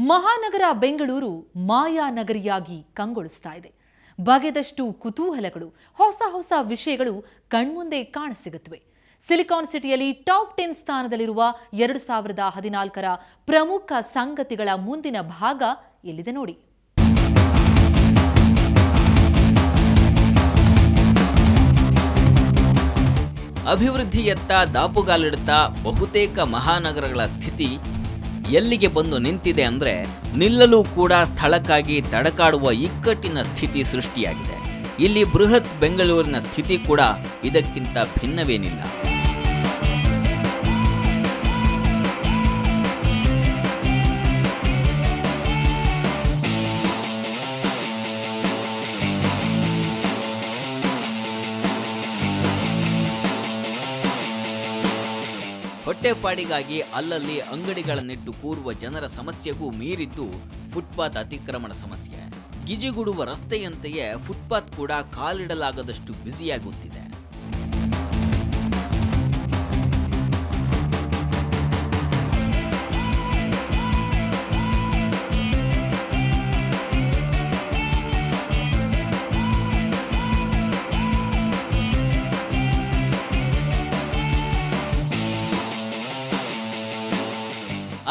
ಮಹಾನಗರ ಬೆಂಗಳೂರು ಮಾಯಾನಗರಿಯಾಗಿ ಕಂಗೊಳಿಸ್ತಾ ಇದೆ. ಬಗೆದಷ್ಟು ಕುತೂಹಲಗಳು, ಹೊಸ ಹೊಸ ವಿಷಯಗಳು ಕಣ್ಮುಂದೆ ಕಾಣಸಿಗುತ್ತವೆ. ಸಿಲಿಕಾನ್ ಸಿಟಿಯಲ್ಲಿ ಟಾಪ್ 10 ಸ್ಥಾನದಲ್ಲಿರುವ 2014ರ ಪ್ರಮುಖ ಸಂಗತಿಗಳ ಮುಂದಿನ ಭಾಗ ಎಲ್ಲಿದೆ ನೋಡಿ. ಅಭಿವೃದ್ಧಿಯತ್ತ ದಾಪುಗಾಲಿಡುತ್ತಾ ಬಹುತೇಕ ಮಹಾನಗರಗಳ ಸ್ಥಿತಿ ಎಲ್ಲಿಗೆ ಬಂದು ನಿಂತಿದೆ ಅಂದರೆ ನಿಲ್ಲಲು ಕೂಡ ಸ್ಥಳಕ್ಕಾಗಿ ತಡಕಾಡುವ ಇಕ್ಕಟ್ಟಿನ ಸ್ಥಿತಿ ಸೃಷ್ಟಿಯಾಗಿದೆ. ಇಲ್ಲಿ ಬೃಹತ್ ಬೆಂಗಳೂರಿನ ಸ್ಥಿತಿ ಕೂಡ ಇದಕ್ಕಿಂತ ಭಿನ್ನವೇನಿಲ್ಲ. ಹೊಟ್ಟೆಪಾಡಿಗಾಗಿ ಅಲ್ಲಲ್ಲಿ ಅಂಗಡಿಗಳನ್ನಿಟ್ಟು ಕೂರುವ ಜನರ ಸಮಸ್ಯೆಗೂ ಮೀರಿದ್ದು ಫುಟ್ಪಾತ್ ಅತಿಕ್ರಮಣ ಸಮಸ್ಯೆ. ಗಿಜಿಗುಡುವ ರಸ್ತೆಯಂತೆಯೇ ಫುಟ್ಪಾತ್ ಕೂಡ ಕಾಲಿಡಲಾಗದಷ್ಟು ಬ್ಯುಸಿಯಾಗುತ್ತಿದೆ.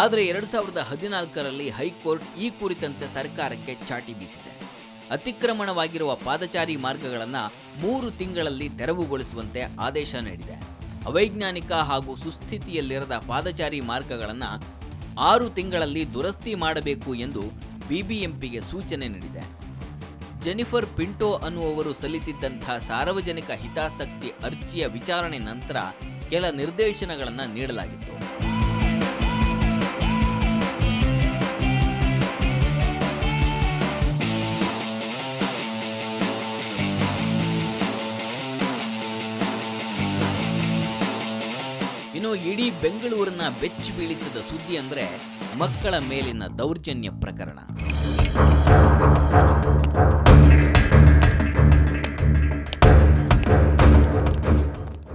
ಆದರೆ 2014ರಲ್ಲಿ ಹೈಕೋರ್ಟ್ ಈ ಕುರಿತಂತೆ ಸರ್ಕಾರಕ್ಕೆ ಚಾಟಿ ಬೀಸಿದೆ. ಅತಿಕ್ರಮಣವಾಗಿರುವ ಪಾದಚಾರಿ ಮಾರ್ಗಗಳನ್ನು 3 ತಿಂಗಳಲ್ಲಿ ತೆರವುಗೊಳಿಸುವಂತೆ ಆದೇಶ ನೀಡಿದೆ. ಅವೈಜ್ಞಾನಿಕ ಹಾಗೂ ಸುಸ್ಥಿತಿಯಲ್ಲಿರದ ಪಾದಚಾರಿ ಮಾರ್ಗಗಳನ್ನು 6 ತಿಂಗಳಲ್ಲಿ ದುರಸ್ತಿ ಮಾಡಬೇಕು ಎಂದು ಬಿಬಿಎಂಪಿಗೆ ಸೂಚನೆ ನೀಡಿದೆ. ಜೆನಿಫರ್ ಪಿಂಟೋ ಅನ್ನುವವರು ಸಲ್ಲಿಸಿದ್ದಂತಹ ಸಾರ್ವಜನಿಕ ಹಿತಾಸಕ್ತಿ ಅರ್ಜಿಯ ವಿಚಾರಣೆ ನಂತರ ಕೆಲ ನಿರ್ದೇಶನಗಳನ್ನು ನೀಡಲಾಗಿತ್ತು. ಇನ್ನು ಇಡೀ ಬೆಂಗಳೂರನ್ನ ಬೆಚ್ಚಿ ಬೀಳಿಸಿದ ಸುದ್ದಿ ಅಂದ್ರೆ ಮಕ್ಕಳ ಮೇಲಿನ ದೌರ್ಜನ್ಯ ಪ್ರಕರಣ.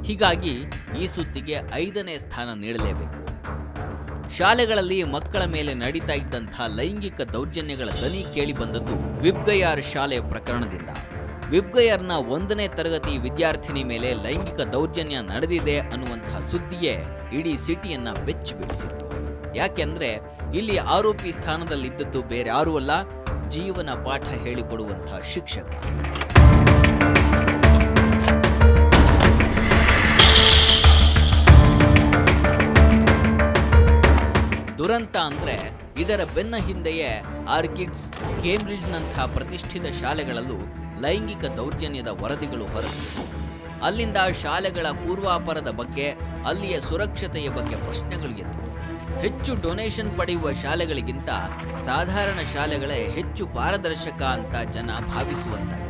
ಹೀಗಾಗಿ ಈ ಸುದ್ದಿಗೆ 5ನೇ ಸ್ಥಾನ ನೀಡಲೇಬೇಕು. ಶಾಲೆಗಳಲ್ಲಿ ಮಕ್ಕಳ ಮೇಲೆ ನಡೀತಾ ಇದ್ದಂತಹ ಲೈಂಗಿಕ ದೌರ್ಜನ್ಯಗಳ ದನಿ ಕೇಳಿ ಬಂದದ್ದು ವಿಬ್ಗಯಾರ್ ಶಾಲೆಯ ಪ್ರಕರಣದಿಂದ. ವಿಬ್ಗಯಾರ್ನ 1ನೇ ತರಗತಿ ವಿದ್ಯಾರ್ಥಿನಿ ಮೇಲೆ ಲೈಂಗಿಕ ದೌರ್ಜನ್ಯ ನಡೆದಿದೆ ಅನ್ನುವಂತಹ ಸುದ್ದಿಯೇ ಇಡೀ ಸಿಟಿಯನ್ನ ಬೆಚ್ಚಿ ಬೀಳಿಸಿತ್ತು. ಯಾಕೆಂದ್ರೆ ಇಲ್ಲಿ ಆರೋಪಿ ಸ್ಥಾನದಲ್ಲಿದ್ದದ್ದು ಬೇರೆ ಯಾರೂ ಅಲ್ಲ, ಜೀವನ ಪಾಠ ಹೇಳಿಕೊಡುವಂತಹ ಶಿಕ್ಷಕ. ದುರಂತ ಅಂದ್ರೆ ಇದರ ಬೆನ್ನ ಹಿಂದೆಯೇ ಆರ್ಕಿಡ್ಸ್, ಕೇಂಬ್ರಿಡ್ಜ್ನಂತಹ ಪ್ರತಿಷ್ಠಿತ ಶಾಲೆಗಳಲ್ಲೂ ಲೈಂಗಿಕ ದೌರ್ಜನ್ಯದ ವರದಿಗಳು ಹೊರಬಿದ್ದಿವೆ. ಅಲ್ಲಿಂದ ಶಾಲೆಗಳ ಪೂರ್ವಾಪರದ ಬಗ್ಗೆ, ಅಲ್ಲಿಯ ಸುರಕ್ಷತೆಯ ಬಗ್ಗೆ ಪ್ರಶ್ನೆಗಳು ಎದ್ದವು. ಹೆಚ್ಚು ಡೊನೇಷನ್ ಪಡೆಯುವ ಶಾಲೆಗಳಿಗಿಂತ ಸಾಧಾರಣ ಶಾಲೆಗಳೇ ಹೆಚ್ಚು ಪಾರದರ್ಶಕ ಅಂತ ಜನ ಭಾವಿಸುವಂತಾಯಿತು.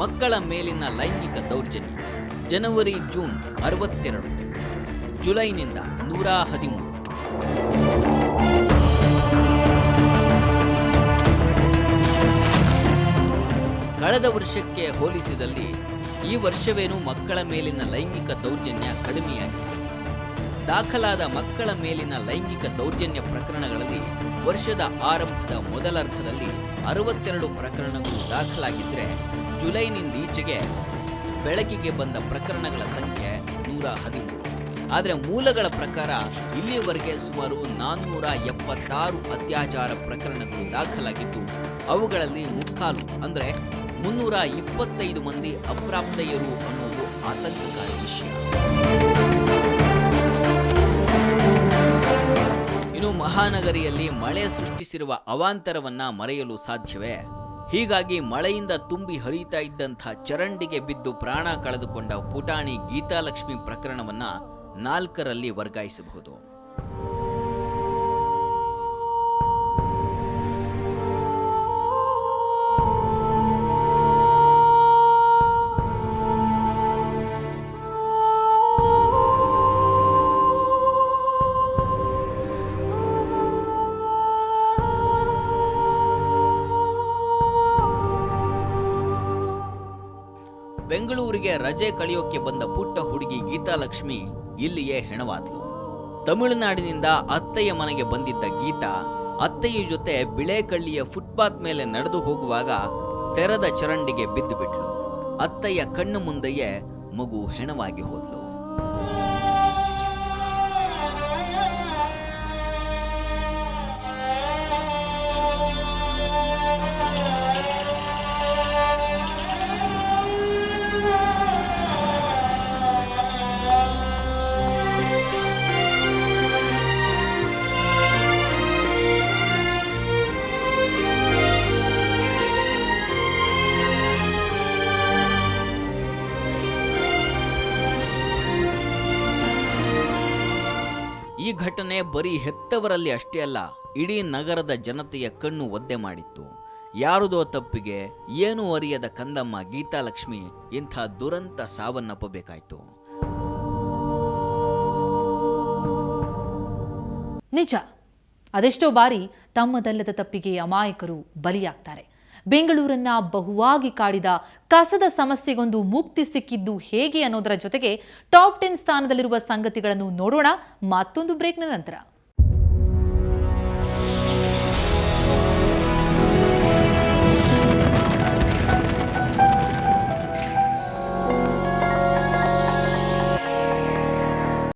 ಮಕ್ಕಳ ಮೇಲಿನ ಲೈಂಗಿಕ ದೌರ್ಜನ್ಯ ಜನವರಿ ಜೂನ್ 62, ಜುಲೈನಿಂದ 113. ಕಳೆದ ವರ್ಷಕ್ಕೆ ಹೋಲಿಸಿದಲ್ಲಿ ಈ ವರ್ಷವೇನು ಮಕ್ಕಳ ಮೇಲಿನ ಲೈಂಗಿಕ ದೌರ್ಜನ್ಯ ಕಡಿಮೆಯಾಗಿದೆ. ದಾಖಲಾದ ಮಕ್ಕಳ ಮೇಲಿನ ಲೈಂಗಿಕ ದೌರ್ಜನ್ಯ ಪ್ರಕರಣಗಳಲ್ಲಿ ವರ್ಷದ ಆರಂಭದ ಮೊದಲರ್ಧದಲ್ಲಿ 62 ಪ್ರಕರಣಗಳು ದಾಖಲಾಗಿದ್ದರೆ ಜುಲೈನಿಂದ ಈಚೆಗೆ ಬೆಳಕಿಗೆ ಬಂದ ಪ್ರಕರಣಗಳ ಸಂಖ್ಯೆ 113. ಆದರೆ ಮೂಲಗಳ ಪ್ರಕಾರ ಇಲ್ಲಿಯವರೆಗೆ ಸುಮಾರು 476 ಅತ್ಯಾಚಾರ ಪ್ರಕರಣಗಳು ದಾಖಲಾಗಿದ್ದು ಅವುಗಳಲ್ಲಿ ಮುಕ್ಕಾಲು ಅಂದರೆ 325 ಮಂದಿ ಅಪ್ರಾಪ್ತೆಯರು ಅನ್ನೋದು ಆತಂಕಕಾರಿ ವಿಷಯ. ಇನ್ನು ಮಹಾನಗರಿಯಲ್ಲಿ ಮಳೆ ಸೃಷ್ಟಿಸಿರುವ ಅವಾಂತರವನ್ನ ಮರೆಯಲು ಸಾಧ್ಯವೇ? ಹೀಗಾಗಿ ಮಳೆಯಿಂದ ತುಂಬಿ ಹರಿಯುತ್ತಾ ಇದ್ದಂಥ ಚರಂಡಿಗೆ ಬಿದ್ದು ಪ್ರಾಣ ಕಳೆದುಕೊಂಡ ಪುಟಾಣಿ ಗೀತಾಲಕ್ಷ್ಮಿ ಪ್ರಕರಣವನ್ನ 4ರಲ್ಲಿ ವರ್ಗಾಯಿಸಬಹುದು. ಬೆಂಗಳೂರಿಗೆ ರಜೆ ಕಳೆಯೋಕೆ ಬಂದ ಪುಟ್ಟ ಹುಡುಗಿ ಗೀತಾಲಕ್ಷ್ಮಿ ಇಲ್ಲಿಯೇ ಹೆಣವಾದ್ಲು. ತಮಿಳುನಾಡಿನಿಂದ ಅತ್ತೆಯ ಮನೆಗೆ ಬಂದಿದ್ದ ಗೀತಾ ಅತ್ತೆಯ ಜೊತೆ ಬಿಳೆಕಳ್ಳಿಯ ಫುಟ್ಪಾತ್ ಮೇಲೆ ನಡೆದು ಹೋಗುವಾಗ ತೆರೆದ ಚರಂಡಿಗೆ ಬಿದ್ದು ಬಿಟ್ಲು. ಅತ್ತೆಯ ಕಣ್ಣು ಮುಂದೆಯೇ ಮಗು ಹೆಣವಾಗಿ ಹೋದ್ಲು. ಈ ಘಟನೆ ಬರೀ ಹೆತ್ತವರಲ್ಲಿ ಅಷ್ಟೇ ಅಲ್ಲ, ಇಡೀ ನಗರದ ಜನತೆಯ ಕಣ್ಣು ಒದ್ದೆ ಮಾಡಿತ್ತು. ಯಾರುದೋ ತಪ್ಪಿಗೆ ಏನೂ ಅರಿಯದ ಕಂದಮ್ಮ ಗೀತಾಲಕ್ಷ್ಮಿ ಇಂಥ ದುರಂತ ಸಾವನ್ನಪ್ಪಬೇಕಾಯ್ತು. ನಿಜ, ಅದೆಷ್ಟೋ ಬಾರಿ ತಮ್ಮದಲ್ಲದ ತಪ್ಪಿಗೆ ಅಮಾಯಕರು ಬಲಿಯಾಗ್ತಾರೆ. ಬೆಂಗಳೂರನ್ನ ಬಹುವಾಗಿ ಕಾಡಿದ ಕಸದ ಸಮಸ್ಯೆಗೊಂದು ಮುಕ್ತಿ ಸಿಕ್ಕಿದ್ದು ಹೇಗೆ ಅನ್ನೋದರ ಜೊತೆಗೆ ಟಾಪ್ 10 ಸ್ಥಾನದಲ್ಲಿರುವ ಸಂಗತಿಗಳನ್ನು ನೋಡೋಣ ಮತ್ತೊಂದು ಬ್ರೇಕ್ನ ನಂತರ.